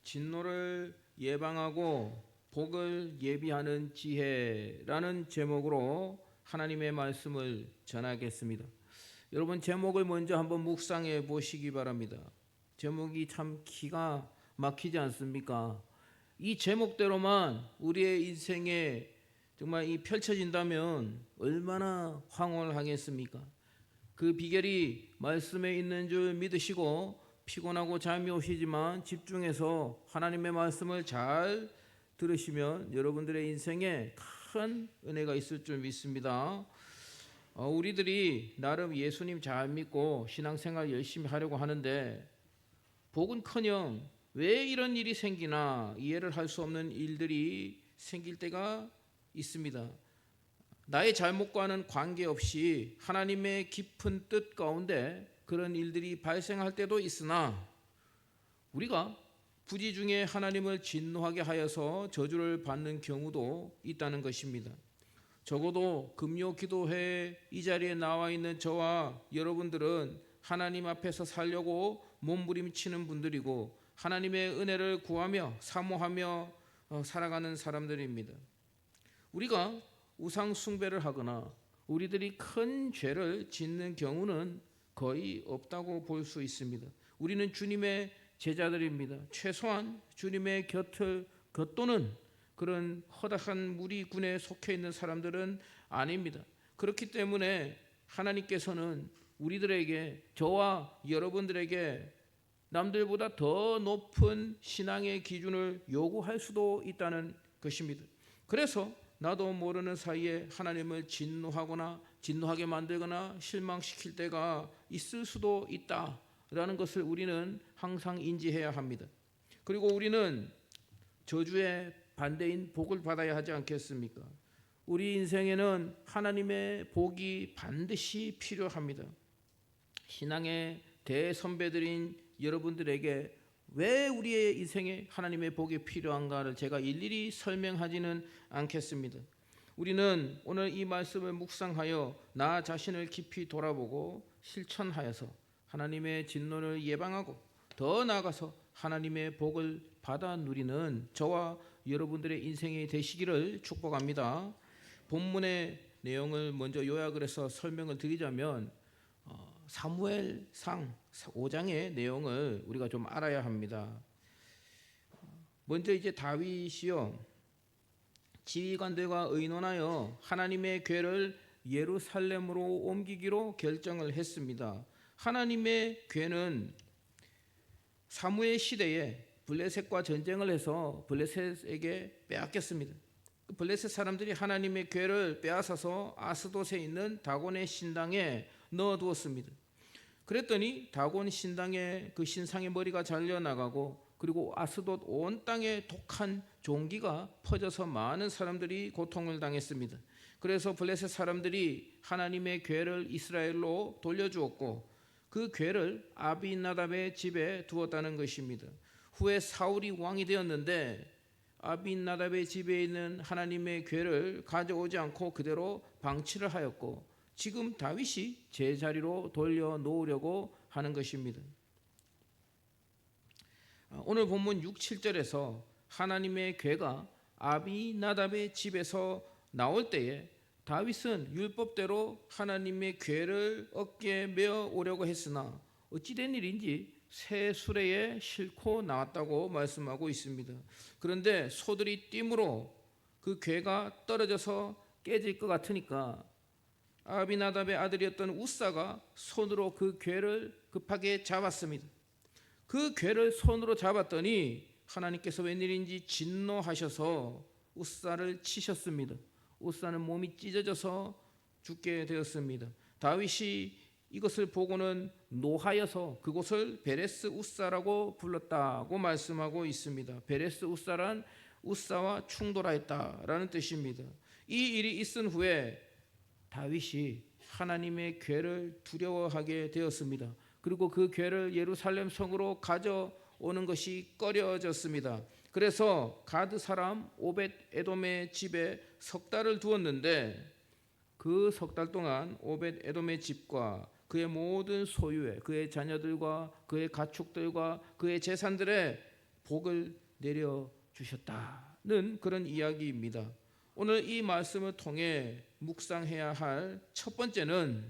진노를 예방하고 복을 예비하는 지혜라는 제목으로 하나님의 말씀을 전하겠습니다. 여러분, 제목을 먼저 한번 묵상해 보시기 바랍니다. 제목이 참 기가 막히지 않습니까? 이 제목대로만 우리의 인생에 정말 이 펼쳐진다면 얼마나 황홀하겠습니까? 그 비결이 말씀에 있는 줄 믿으시고 피곤하고 잠이 오시지만 집중해서 하나님의 말씀을 잘 들으시면 여러분들의 인생에 큰 은혜가 있을 줄 믿습니다. 우리들이 나름 예수님 잘 믿고 신앙생활 열심히 하려고 하는데 복은커녕 왜 이런 일이 생기나 이해를 할 수 없는 일들이 생길 때가 있습니다. 나의 잘못과는 관계없이 하나님의 깊은 뜻 가운데 그런 일들이 발생할 때도 있으나 우리가 부지 중에 하나님을 진노하게 하여서 저주를 받는 경우도 있다는 것입니다. 적어도 금요 기도회 이 자리에 나와 있는 저와 여러분들은 하나님 앞에서 살려고 몸부림치는 분들이고 하나님의 은혜를 구하며 사모하며 살아가는 사람들입니다. 우리가 우상 숭배를 하거나 우리들이 큰 죄를 짓는 경우는 거의 없다고 볼 수 있습니다. 우리는 주님의 제자들입니다. 최소한 주님의 곁을 겉도는 그런 허다한 무리군에 속해 있는 사람들은 아닙니다. 그렇기 때문에 하나님께서는 우리들에게, 저와 여러분들에게 남들보다 더 높은 신앙의 기준을 요구할 수도 있다는 것입니다. 그래서 나도 모르는 사이에 하나님을 진노하게 만들거나 실망시킬 때가 있을 수도 있다라는 것을 우리는 항상 인지해야 합니다. 그리고 우리는 저주의 반대인 복을 받아야 하지 않겠습니까? 우리 인생에는 하나님의 복이 반드시 필요합니다. 신앙의 대선배들인 여러분들에게 왜 우리의 인생에 하나님의 복이 필요한가를 제가 일일이 설명하지는 않겠습니다. 우리는 오늘 이 말씀을 묵상하여 나 자신을 깊이 돌아보고 실천하여서 하나님의 진노를 예방하고 더 나아가서 하나님의 복을 받아 누리는 저와 여러분들의 인생이 되시기를 축복합니다. 본문의 내용을 먼저 요약을 해서 설명을 드리자면 사무엘상 5장의 내용을 우리가 좀 알아야 합니다. 먼저 이제 다윗이요 지휘관들과 의논하여 하나님의 궤를 예루살렘으로 옮기기로 결정을 했습니다. 하나님의 궤는 사무엘 시대에 블레셋과 전쟁을 해서 블레셋에게 빼앗겼습니다. 블레셋 사람들이 하나님의 궤를 빼앗아서 아스돗에 있는 다곤의 신당에 넣어두었습니다. 그랬더니 다곤 신당의 그 신상의 머리가 잘려나가고 그리고 아스돗 온 땅에 독한 종기가 퍼져서 많은 사람들이 고통을 당했습니다. 그래서 블레셋 사람들이 하나님의 궤를 이스라엘로 돌려주었고 그 궤를 아비나답의 집에 두었다는 것입니다. 후에 사울이 왕이 되었는데 아비나답의 집에 있는 하나님의 궤를 가져오지 않고 그대로 방치를 하였고 지금 다윗이 제자리로 돌려놓으려고 하는 것입니다. 오늘 본문 6, 7절에서 하나님의 궤가 아비나답의 집에서 나올 때에 다윗은 율법대로 하나님의 궤를 어깨에 메어 오려고 했으나 어찌된 일인지 새 수레에 싣고 나왔다고 말씀하고 있습니다. 그런데 소들이 띠므로 그 궤가 떨어져서 깨질 것 같으니까 아비나답의 아들이었던 우사가 손으로 그 궤를 급하게 잡았습니다. 그 궤를 손으로 잡았더니 하나님께서 웬일인지 진노하셔서 우사를 치셨습니다. 우사는 몸이 찢어져서 죽게 되었습니다. 다윗이 이것을 보고는 노하여서 그곳을 베레스 우사라고 불렀다고 말씀하고 있습니다. 베레스 우사란 우사와 충돌하였다라는 뜻입니다. 이 일이 있은 후에 다윗이 하나님의 궤를 두려워하게 되었습니다. 그리고 그 궤를 예루살렘 성으로 가져오는 것이 꺼려졌습니다. 그래서 가드 사람 오벳 에돔의 집에 석 달을 두었는데 그 석 달 동안 오벳 에돔의 집과 그의 모든 소유에, 그의 자녀들과 그의 가축들과 그의 재산들에 복을 내려 주셨다는 그런 이야기입니다. 오늘 이 말씀을 통해 묵상해야 할 첫 번째는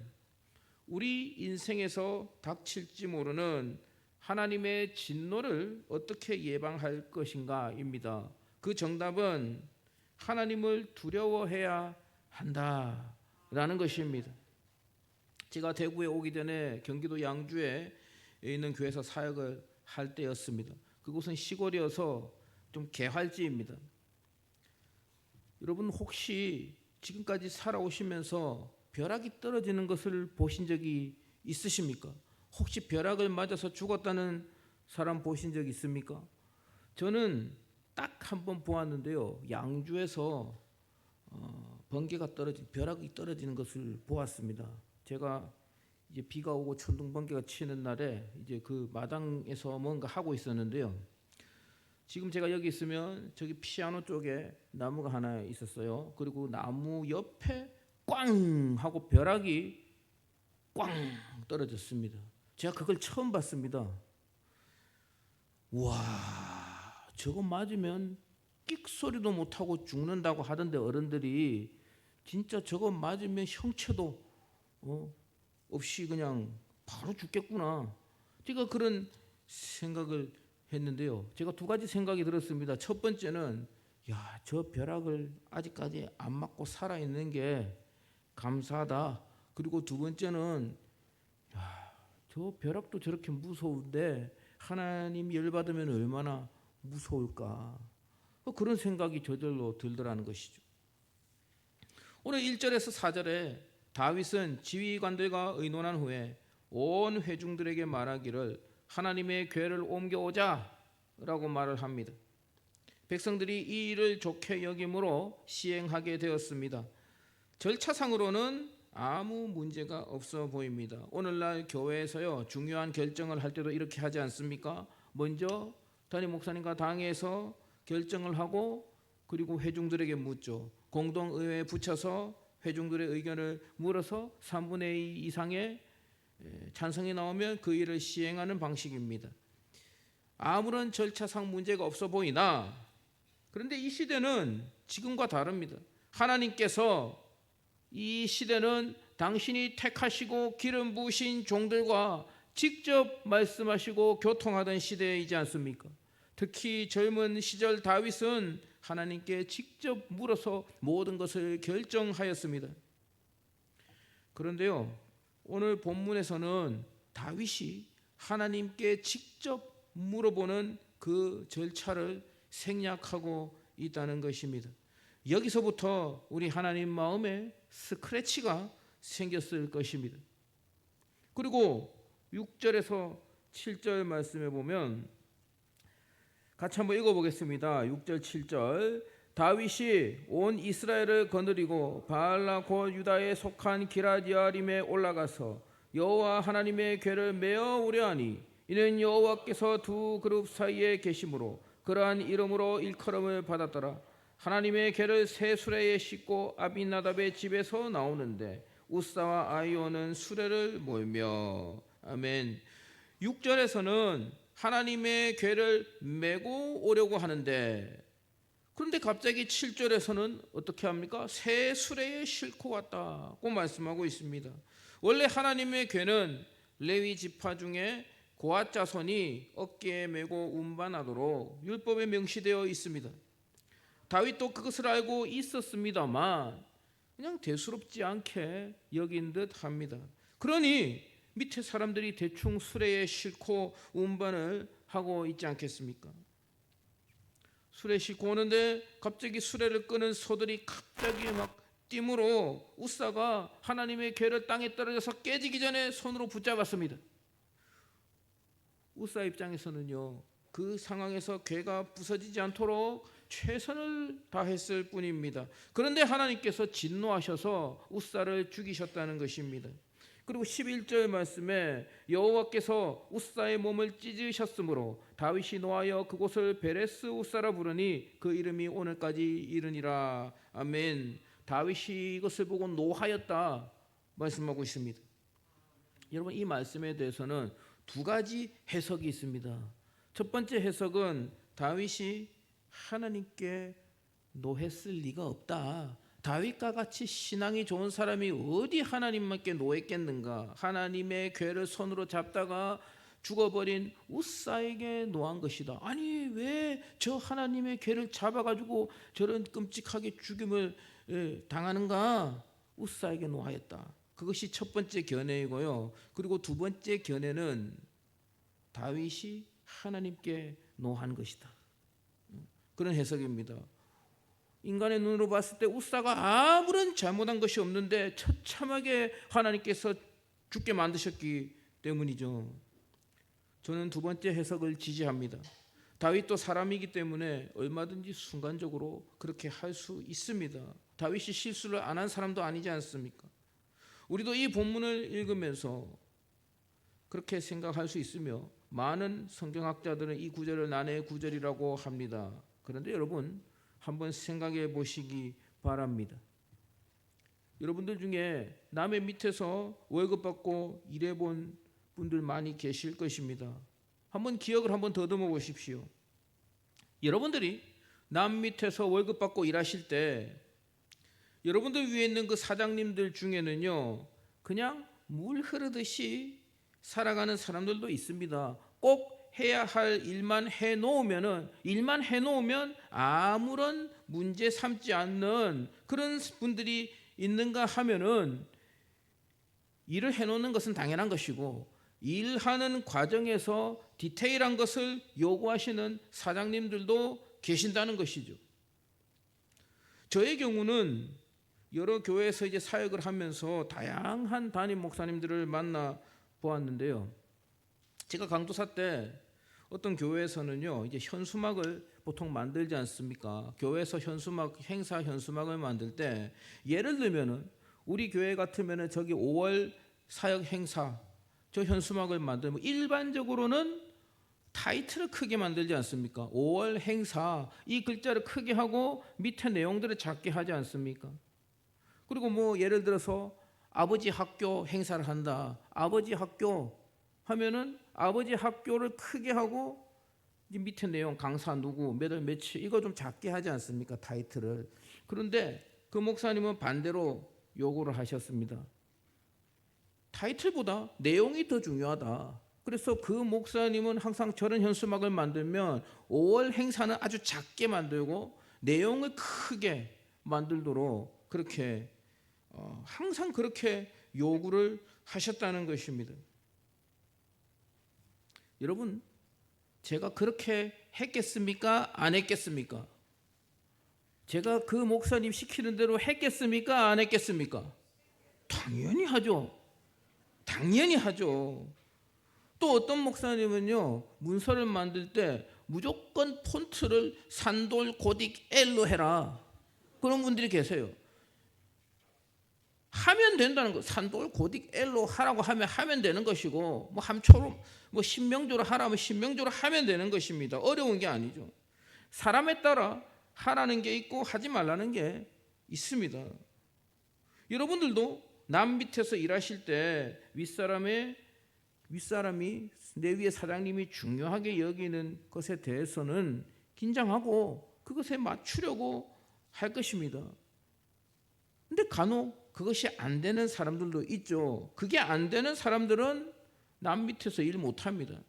우리 인생에서 닥칠지 모르는 하나님의 진노를 어떻게 예방할 것인가입니다. 그 정답은 하나님을 두려워해야 한다라는 것입니다. 제가 대구에 오기 전에 경기도 양주에 있는 교회에서 사역을 할 때였습니다. 그곳은 시골이어서 좀 개활지입니다. 여러분 혹시 지금까지 살아오시면서 벼락이 떨어지는 것을 보신 적이 있으십니까? 혹시 벼락을 맞아서 죽었다는 사람 보신 적 있습니까? 저는 딱 한 번 보았는데요. 양주에서 벼락이 떨어지는 것을 보았습니다. 제가 이제 비가 오고 천둥 번개가 치는 날에 이제 그 마당에서 뭔가 하고 있었는데요. 지금 제가 여기 있으면 저기 피아노 쪽에 나무가 하나 있었어요. 그리고 나무 옆에 꽝 하고 벼락이 꽝 떨어졌습니다. 제가 그걸 처음 봤습니다. 와, 저거 맞으면 끽 소리도 못하고 죽는다고 하던데 어른들이 진짜 저거 맞으면 형체도 없이 그냥 바로 죽겠구나. 제가 그런 생각을 했는데요. 제가 두 가지 생각이 들었습니다. 첫 번째는 저 벼락을 아직까지 안 맞고 살아있는 게 감사하다. 그리고 두 번째는 저 벼락도 저렇게 무서운데 하나님 열받으면 얼마나 무서울까. 그런 생각이 저절로 들더라는 것이죠. 오늘 1절에서 4절에 다윗은 지휘관들과 의논한 후에 온 회중들에게 말하기를 하나님의 궤를 옮겨오자 라고 말을 합니다. 백성들이 이 일을 좋게 여김으로 시행하게 되었습니다. 절차상으로는 아무 문제가 없어 보입니다. 오늘날 교회에서요 중요한 결정을 할 때도 이렇게 하지 않습니까? 먼저 담임 목사님과 당회에서 결정을 하고 그리고 회중들에게 묻죠. 공동의회에 붙여서 회중들의 의견을 물어서 3분의 2 이상의 찬성이 나오면 그 일을 시행하는 방식입니다. 아무런 절차상 문제가 없어 보이나 그런데 이 시대는 지금과 다릅니다. 하나님께서 이 시대는 당신이 택하시고 기름 부으신 종들과 직접 말씀하시고 교통하던 시대이지 않습니까? 특히 젊은 시절 다윗은 하나님께 직접 물어서 모든 것을 결정하였습니다. 그런데요, 오늘 본문에서는 다윗이 하나님께 직접 물어보는 그 절차를 생략하고 있다는 것입니다. 여기서부터 우리 하나님 마음에 스크래치가 생겼을 것입니다. 그리고 6절에서 7절 말씀에 보면 같이 한번 읽어보겠습니다. 6절 7절 다윗이 온 이스라엘을 거느리고 바알라 곧 유다에 속한 기럇여아림에 올라가서 여호와 하나님의 궤를 메어 오려하니 이는 여호와께서 두 그룹 사이에 계심으로 그러한 이름으로 일컬음을 받았더라. 하나님의 궤를 새 수레에 싣고 아비나답의 집에서 나오는데 우사와 아히오는 수레를 몰며 아멘. 6절에서는 하나님의 궤를 메고 오려고 하는데 그런데 갑자기 7절에서는 어떻게 합니까? 새 수레에 싣고 왔다고 말씀하고 있습니다. 원래 하나님의 궤는 레위 지파 중에 고앗 자손이 어깨에 메고 운반하도록 율법에 명시되어 있습니다. 다윗도 그것을 알고 있었습니다만 그냥 대수롭지 않게 여긴 듯 합니다. 그러니 밑에 사람들이 대충 수레에 싣고 운반을 하고 있지 않겠습니까? 수레 싣고 오는데 갑자기 수레를 끄는 소들이 갑자기 막 띠므로 우사가 하나님의 궤를 땅에 떨어져서 깨지기 전에 손으로 붙잡았습니다. 우사 입장에서는요 그 상황에서 궤가 부서지지 않도록 최선을 다했을 뿐입니다. 그런데 하나님께서 진노하셔서 우사를 죽이셨다는 것입니다. 그리고 11절 말씀에 여호와께서 우사의 몸을 찢으셨으므로 다윗이 노하여 그곳을 베레스 우사라 부르니 그 이름이 오늘까지 이르니라. 아멘. 다윗이 이것을 보고 노하였다 말씀하고 있습니다. 여러분 이 말씀에 대해서는 두 가지 해석이 있습니다. 첫 번째 해석은 다윗이 하나님께 노했을 리가 없다. 다윗과 같이 신앙이 좋은 사람이 어디 하나님께 노했겠는가. 하나님의 궤를 손으로 잡다가 죽어버린 우사에게 노한 것이다. 아니 왜 저 하나님의 궤를 잡아가지고 저런 끔찍하게 죽임을 당하는가. 우사에게 노하였다. 그것이 첫 번째 견해이고요. 그리고 두 번째 견해는 다윗이 하나님께 노한 것이다. 그런 해석입니다. 인간의 눈으로 봤을 때 우사가 아무런 잘못한 것이 없는데 처참하게 하나님께서 죽게 만드셨기 때문이죠. 저는 두 번째 해석을 지지합니다. 다윗도 사람이기 때문에 얼마든지 순간적으로 그렇게 할 수 있습니다. 다윗이 실수를 안 한 사람도 아니지 않습니까? 우리도 이 본문을 읽으면서 그렇게 생각할 수 있으며 많은 성경학자들은 이 구절을 난해의 구절이라고 합니다. 그런데 여러분 한번 생각해 보시기 바랍니다. 여러분들 중에 남의 밑에서 월급 받고 일해본 분들 많이 계실 것입니다. 한번 기억을 한번 더듬어 보십시오. 여러분들이 남 밑에서 월급 받고 일하실 때 여러분들 위에 있는 그 사장님들 중에는요, 그냥 물 흐르듯이 살아가는 사람들도 있습니다. 꼭 해야 할 일만 해놓으면 아무런 문제 삼지 않는 그런 분들이 있는가 하면은 일을 해놓는 것은 당연한 것이고 일하는 과정에서 디테일한 것을 요구하시는 사장님들도 계신다는 것이죠. 저의 경우는 여러 교회에서 이제 사역을 하면서 다양한 담임 목사님들을 만나 보았는데요. 제가 강도사 때 어떤 교회에서는요, 이제 현수막을 보통 만들지 않습니까? 교회에서 행사 현수막을 만들 때 예를 들면은 우리 교회 같으면은 저기 5월 사역 행사 저 현수막을 만들면 일반적으로는 타이틀을 크게 만들지 않습니까? 5월 행사 이 글자를 크게 하고 밑에 내용들을 작게 하지 않습니까? 그리고 뭐 예를 들어서 아버지 학교 행사를 한다. 아버지 학교 하면은 아버지 학교를 크게 하고 밑에 내용 강사 누구 몇 월 며칠 이거 좀 작게 하지 않습니까? 타이틀을. 그런데 그 목사님은 반대로 요구를 하셨습니다. 타이틀보다 내용이 더 중요하다. 그래서 그 목사님은 항상 저런 현수막을 만들면 5월 행사는 아주 작게 만들고 내용을 크게 만들도록 그렇게 항상 그렇게 요구를 하셨다는 것입니다. 여러분, 제가 그렇게 했겠습니까? 안 했겠습니까? 제가 그 목사님 시키는 대로 했겠습니까? 안 했겠습니까? 당연히 하죠. 당연히 하죠. 또 어떤 목사님은요, 문서를 만들 때 무조건 폰트를 산돌 고딕 L로 해라. 그런 분들이 계세요. 하면 된다는 거. 산돌 고딕 L로 하라고 하면 되는 것이고, 뭐 함초로 뭐 신명조로 하라면 신명조로 하면 되는 것입니다. 어려운 게 아니죠. 사람에 따라 하라는 게 있고 하지 말라는 게 있습니다. 여러분들도 남 밑에서 일하실 때 윗사람이 내 위에 사장님이 중요하게 여기는 것에 대해서는 긴장하고 그것에 맞추려고 할 것입니다. 근데 간혹 그것이 안 되는 사람들도 있죠. 그게 안 되는 사람들은 남 밑에서 일 못합니다.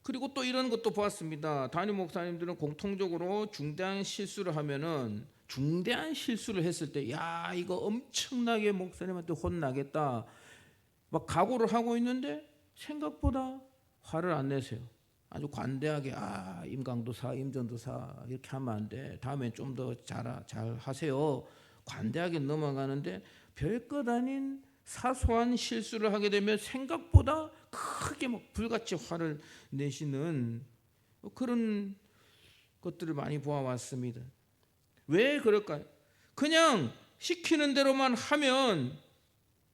그리고 또 이런 것도 보았습니다. 담임 목사님들은 공통적으로 중대한 실수를 했을 때, 야 이거 엄청나게 목사님한테 혼나겠다 막 각오를 하고 있는데 생각보다 화를 안 내세요. 아주 관대하게 임강도사, 임전도사 이렇게 하면 안 돼. 다음에 좀 더 잘 하세요. 관대하게 넘어가는데 별것 아닌 사소한 실수를 하게 되면 생각보다 크게 막 불같이 화를 내시는 그런 것들을 많이 보아왔습니다. 왜 그럴까요? 그냥 시키는 대로만 하면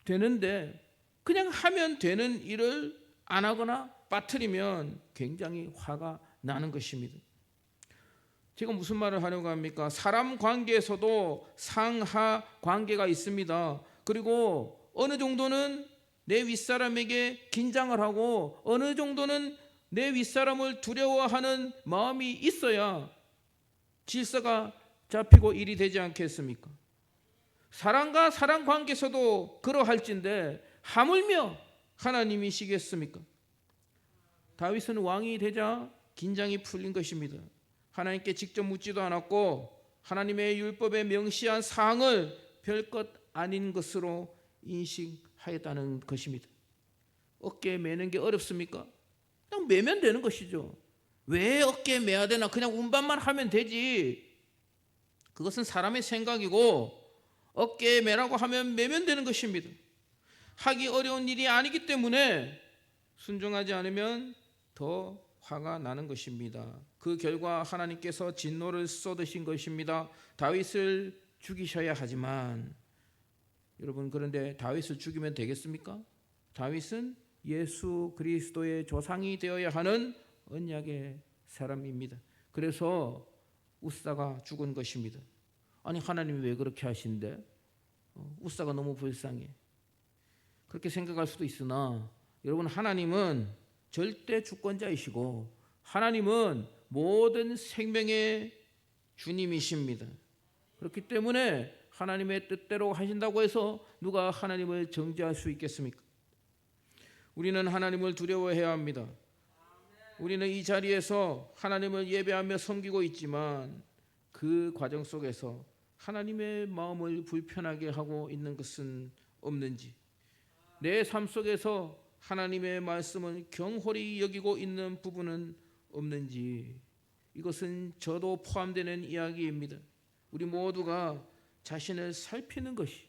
되는데 그냥 하면 되는 일을 안 하거나 빠뜨리면 굉장히 화가 나는 것입니다. 제가 무슨 말을 하려고 합니까? 사람 관계에서도 상하 관계가 있습니다. 그리고 어느 정도는 내 윗사람에게 긴장을 하고 어느 정도는 내 윗사람을 두려워하는 마음이 있어야 질서가 잡히고 일이 되지 않겠습니까? 사람과 사람 관계에서도 그러할진데 하물며 하나님이시겠습니까? 다윗은 왕이 되자 긴장이 풀린 것입니다. 하나님께 직접 묻지도 않았고 하나님의 율법에 명시한 사항을 별것 아닌 것으로 인식하였다는 것입니다. 어깨에 매는 게 어렵습니까? 그냥 매면 되는 것이죠. 왜 어깨에 매야 되나? 그냥 운반만 하면 되지. 그것은 사람의 생각이고 어깨에 매라고 하면 매면 되는 것입니다. 하기 어려운 일이 아니기 때문에 순종하지 않으면 더 화가 나는 것입니다. 그 결과 하나님께서 진노를 쏟으신 것입니다. 다윗을 죽이셔야 하지만 여러분, 그런데 다윗을 죽이면 되겠습니까? 다윗은 예수 그리스도의 조상이 되어야 하는 언약의 사람입니다. 그래서 우사가 죽은 것입니다. 아니, 하나님이 왜 그렇게 하신대? 우사가 너무 불쌍해. 그렇게 생각할 수도 있으나 여러분, 하나님은 절대 주권자이시고 하나님은 모든 생명의 주님이십니다. 그렇기 때문에 하나님의 뜻대로 하신다고 해서 누가 하나님을 정죄할 수 있겠습니까? 우리는 하나님을 두려워해야 합니다. 우리는 이 자리에서 하나님을 예배하며 섬기고 있지만 그 과정 속에서 하나님의 마음을 불편하게 하고 있는 것은 없는지, 내 삶 속에서 하나님의 말씀을 경홀히 여기고 있는 부분은 없는지, 이것은 저도 포함되는 이야기입니다. 우리 모두가 자신을 살피는 것이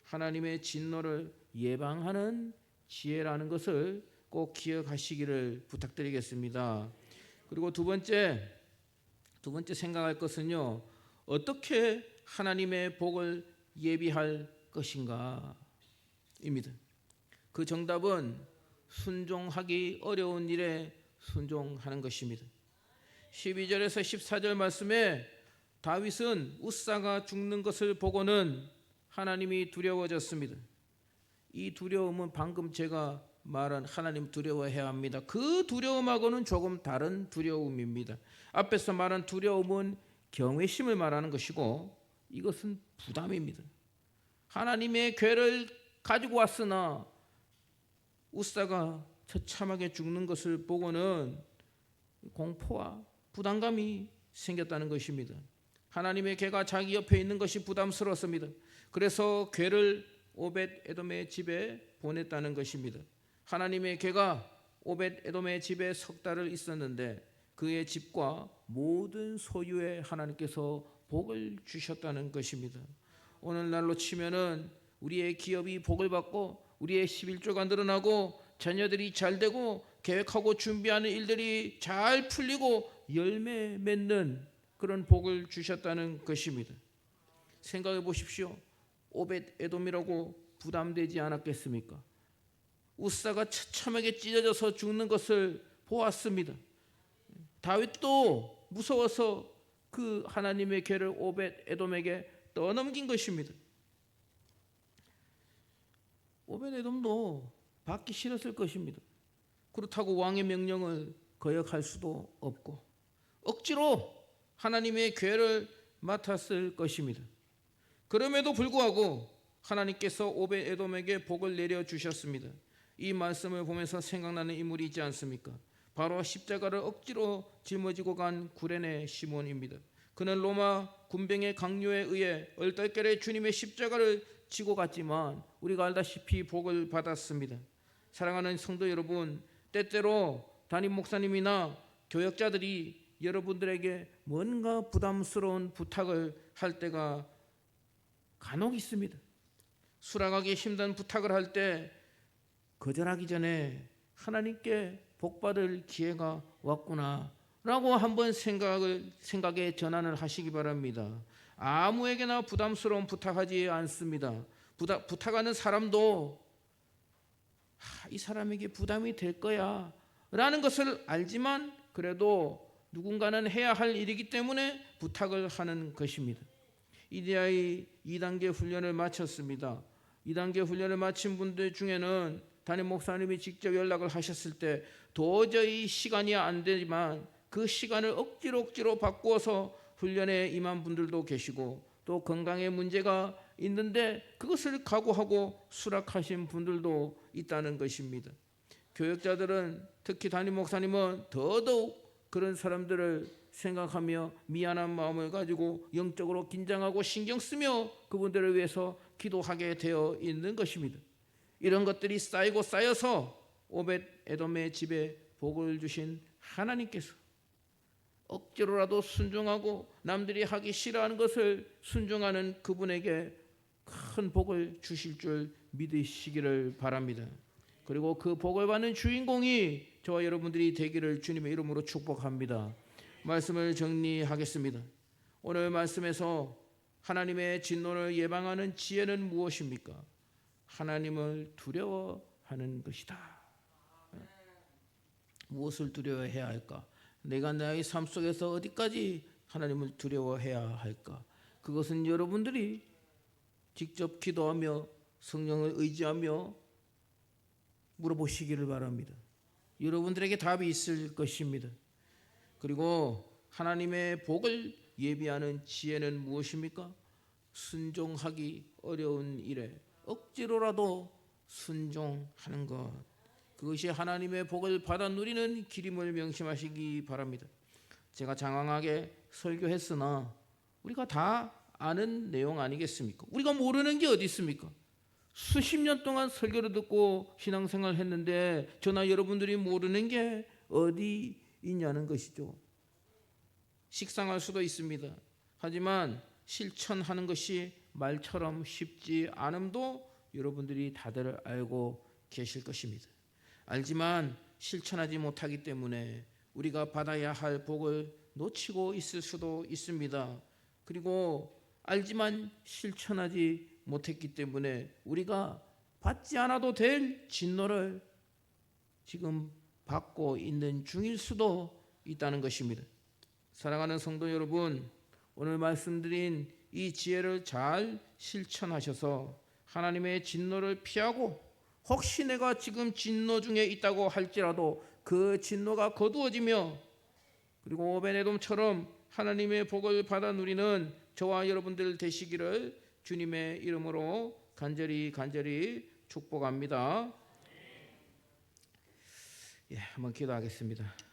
하나님의 진노를 예방하는 지혜라는 것을 꼭 기억하시기를 부탁드리겠습니다. 그리고 두 번째 생각할 것은요, 어떻게 하나님의 복을 예비할 것인가 입니다. 그 정답은 순종하기 어려운 일에 순종하는 것입니다. 12절에서 14절 말씀에 다윗은 우사가 죽는 것을 보고는 하나님이 두려워졌습니다. 이 두려움은 방금 제가 말한 하나님 두려워해야 합니다. 그 두려움하고는 조금 다른 두려움입니다. 앞에서 말한 두려움은 경외심을 말하는 것이고 이것은 부담입니다. 하나님의 괴를 가지고 왔으나 우사가 처참하게 죽는 것을 보고는 공포와 부담감이 생겼다는 것입니다. 하나님의 괴가 자기 옆에 있는 것이 부담스러웠습니다. 그래서 괴를 오벳 에돔의 집에 보냈다는 것입니다. 하나님의 괴가 오벳 에돔의 집에 석 달을 있었는데 그의 집과 모든 소유에 하나님께서 복을 주셨다는 것입니다. 오늘날로 치면은 우리의 기업이 복을 받고 우리의 11조가 늘어나고 자녀들이 잘 되고 계획하고 준비하는 일들이 잘 풀리고 열매 맺는 그런 복을 주셨다는 것입니다. 생각해 보십시오. 오벳 에돔이라고 부담되지 않았겠습니까? 우사가 처참하게 찢어져서 죽는 것을 보았습니다. 다윗도 무서워서 그 하나님의 괴를 오벳 에돔에게 떠넘긴 것입니다. 오벳 에돔도 받기 싫었을 것입니다. 그렇다고 왕의 명령을 거역할 수도 없고 억지로 하나님의 괴를 맡았을 것입니다. 그럼에도 불구하고 하나님께서 오벳 에돔에게 복을 내려 주셨습니다. 이 말씀을 보면서 생각나는 인물이 있지 않습니까? 바로 십자가를 억지로 짊어지고 간 구레네 시몬입니다. 그는 로마 군병의 강요에 의해 얼떨결에 주님의 십자가를 지고 갔지만 우리가 알다시피 복을 받았습니다. 사랑하는 성도 여러분, 때때로 담임 목사님이나 교역자들이 여러분들에게 뭔가 부담스러운 부탁을 할 때가 간혹 있습니다. 수락하기 힘든 부탁을 할 때 거절하기 전에 하나님께 복받을 기회가 왔구나 라고 한번 생각에 전환을 하시기 바랍니다. 아무에게나 부담스러운 부탁하지 않습니다. 부탁하는 사람도 이 사람에게 부담이 될 거야 라는 것을 알지만 그래도 누군가는 해야 할 일이기 때문에 부탁을 하는 것입니다. EDI 2단계 훈련을 마쳤습니다. 2단계 훈련을 마친 분들 중에는 담임 목사님이 직접 연락을 하셨을 때 도저히 시간이 안 되지만 그 시간을 억지로 바꾸어서 훈련에 임한 분들도 계시고, 또 건강에 문제가 있는데 그것을 각오하고 수락하신 분들도 있다는 것입니다. 교역자들은, 특히 담임 목사님은 더더욱 그런 사람들을 생각하며 미안한 마음을 가지고 영적으로 긴장하고 신경 쓰며 그분들을 위해서 기도하게 되어 있는 것입니다. 이런 것들이 쌓이고 쌓여서 오벳 에돔의 집에 복을 주신 하나님께서 억지로라도 순종하고 남들이 하기 싫어하는 것을 순종하는 그분에게 큰 복을 주실 줄 믿으시기를 바랍니다. 그리고 그 복을 받는 주인공이 저와 여러분들이 되기를 주님의 이름으로 축복합니다. 말씀을 정리하겠습니다. 오늘 말씀에서 하나님의 진노를 예방하는 지혜는 무엇입니까? 하나님을 두려워하는 것이다. 무엇을 두려워해야 할까? 내가 나의 삶 속에서 어디까지 하나님을 두려워해야 할까? 그것은 여러분들이 직접 기도하며 성령을 의지하며 물어보시기를 바랍니다. 여러분들에게 답이 있을 것입니다. 그리고 하나님의 복을 예비하는 지혜는 무엇입니까? 순종하기 어려운 일에 억지로라도 순종하는 것, 그것이 하나님의 복을 받아 누리는 길임을 명심하시기 바랍니다. 제가 장황하게 설교했으나 우리가 다 아는 내용 아니겠습니까? 우리가 모르는 게 어디 있습니까? 수십 년 동안 설교를 듣고 신앙생활을 했는데 저나 여러분들이 모르는 게 어디 있냐는 것이죠. 식상할 수도 있습니다. 하지만 실천하는 것이 말처럼 쉽지 않음도 여러분들이 다들 알고 계실 것입니다. 알지만 실천하지 못하기 때문에 우리가 받아야 할 복을 놓치고 있을 수도 있습니다. 그리고 알지만 실천하지 못했기 때문에 우리가 받지 않아도 될 진노를 지금 받고 있는 중일 수도 있다는 것입니다. 사랑하는 성도 여러분, 오늘 말씀드린 이 지혜를 잘 실천하셔서 하나님의 진노를 피하고, 혹시 내가 지금 진노 중에 있다고 할지라도 그 진노가 거두어지며, 그리고 오벳에돔처럼 하나님의 복을 받아 누리는 저와 여러분들 되시기를 주님의 이름으로 간절히 축복합니다. 한번 기도하겠습니다.